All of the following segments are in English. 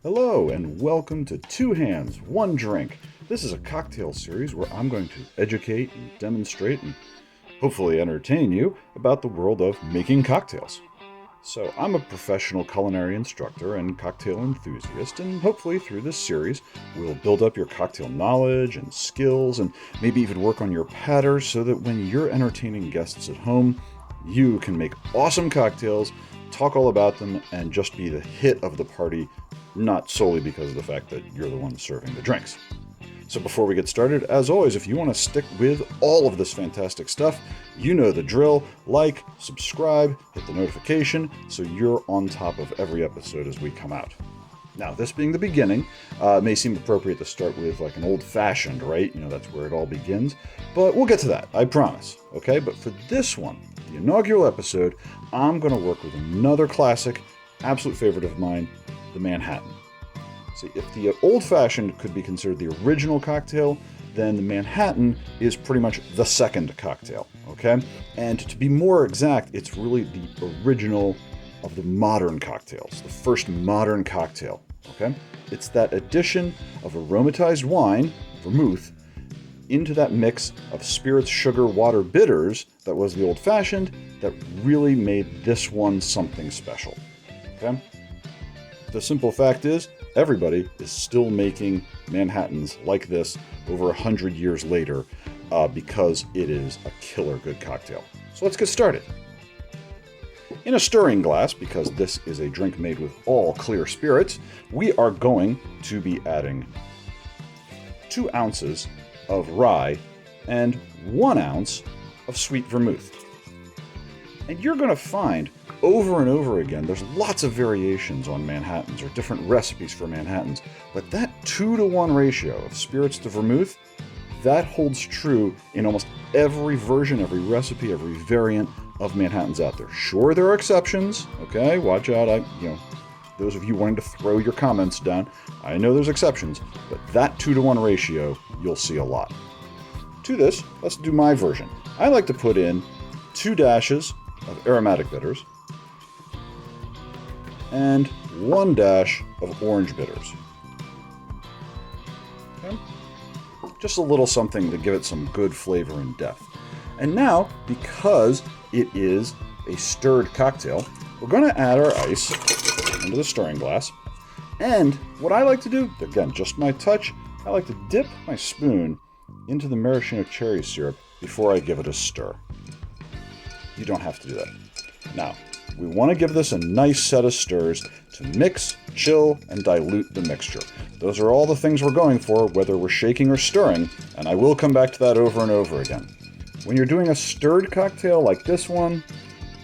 Hello and welcome to Two Hands, One Drink. This is a cocktail series where I'm going to educate and demonstrate and hopefully entertain you about the world of making cocktails. So I'm a professional culinary instructor and cocktail enthusiast, and hopefully through this series we'll build up your cocktail knowledge and skills and maybe even work on your patterns so that when you're entertaining guests at home, you can make awesome cocktails, talk all about them, and just be the hit of the party, not solely because of the fact that you're the one serving the drinks. So before we get started, as always, if you want to stick with all of this fantastic stuff, you know the drill. Like, subscribe, hit the notification so you're on top of every episode as we come out. Now, this being the beginning, it may seem appropriate to start with like an old-fashioned, right? You know, that's where it all begins. But we'll get to that, I promise. Okay, but for this one, the inaugural episode, I'm going to work with another classic, absolute favorite of mine, the Manhattan. See, if the old-fashioned could be considered the original cocktail, then the Manhattan is pretty much the second cocktail, okay? And to be more exact, it's really the original of the modern cocktails, the first modern cocktail, okay? It's that addition of aromatized wine, vermouth, into that mix of spirits, sugar, water, bitters that was the old-fashioned that really made this one something special, okay? The simple fact is, everybody is still making Manhattans like this over 100 years later because it is a killer good cocktail. So let's get started. In a stirring glass, because this is a drink made with all clear spirits, we are going to be adding 2 ounces of rye and 1 ounce of sweet vermouth. And you're going to find over and over again, there's lots of variations on Manhattans or different recipes for Manhattans, but that 2-to-1 ratio of spirits to vermouth, that holds true in almost every version, every recipe, every variant of Manhattans out there. Sure, there are exceptions, okay? Watch out, those of you wanting to throw your comments down, I know there's exceptions, but that 2-to-1 ratio, you'll see a lot. To this, let's do my version. I like to put in 2 dashes of aromatic bitters, and 1 dash of orange bitters. Okay? Just a little something to give it some good flavor and depth. And now, because it is a stirred cocktail, we're going to add our ice into the stirring glass. And what I like to do, again, just my touch, I like to dip my spoon into the maraschino cherry syrup before I give it a stir. You don't have to do that. Now, we want to give this a nice set of stirs to mix, chill, and dilute the mixture. Those are all the things we're going for, whether we're shaking or stirring, and I will come back to that over and over again. When you're doing a stirred cocktail like this one,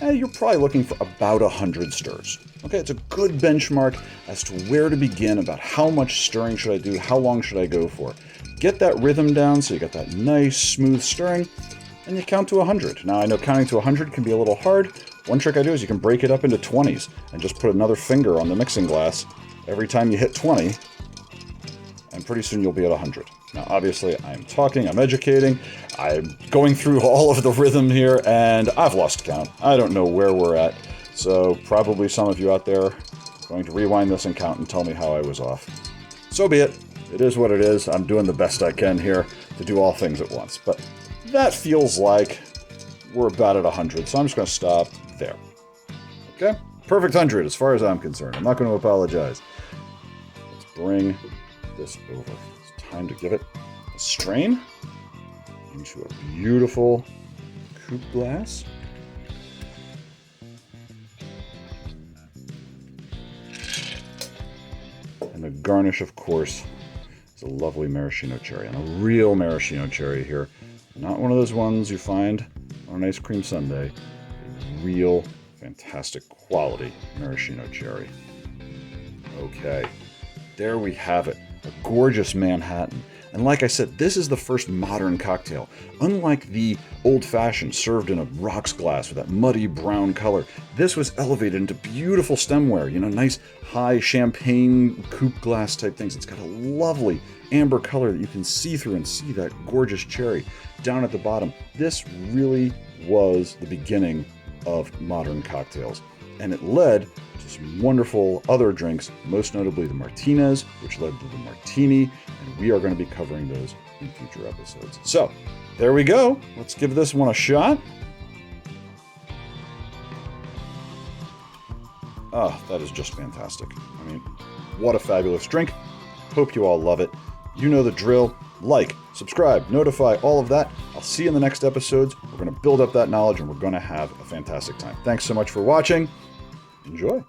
you're probably looking for about 100 stirs. Okay, it's a good benchmark as to where to begin, about how much stirring should I do, how long should I go for. Get that rhythm down so you get that nice, smooth stirring, and you count to 100. Now, I know counting to 100 can be a little hard. One trick I do is you can break it up into 20s and just put another finger on the mixing glass every time you hit 20, and pretty soon you'll be at 100. Now, obviously, I'm talking, I'm educating, I'm going through all of the rhythm here, and I've lost count. I don't know where we're at, so probably some of you out there are going to rewind this and count and tell me how I was off. So be it. It is what it is. I'm doing the best I can here to do all things at once, but that feels like we're about at 100, so I'm just going to stop there. Okay? Perfect 100 as far as I'm concerned. I'm not going to apologize. Let's bring this over. It's time to give it a strain into a beautiful coupe glass. And the garnish, of course, is a lovely maraschino cherry, and a real maraschino cherry here. Not one of those ones you find on an ice cream sundae. A real, fantastic quality maraschino cherry. Okay, there we have it. A gorgeous Manhattan. And like I said, this is the first modern cocktail. Unlike the old-fashioned served in a rocks glass with that muddy brown color, this was elevated into beautiful stemware, nice high champagne coupe glass type things. It's got a lovely amber color that you can see through and see that gorgeous cherry down at the bottom. This really was the beginning of modern cocktails. and it led to some wonderful other drinks, most notably the Martinez, which led to the Martini, and we are going to be covering those in future episodes. So, there we go. Let's give this one a shot. Oh, that is just fantastic. I mean, what a fabulous drink. Hope you all love it. You know the drill. Like, subscribe, notify, all of that. I'll see you in the next episodes. We're going to build up that knowledge and we're going to have a fantastic time. Thanks so much for watching. Enjoy.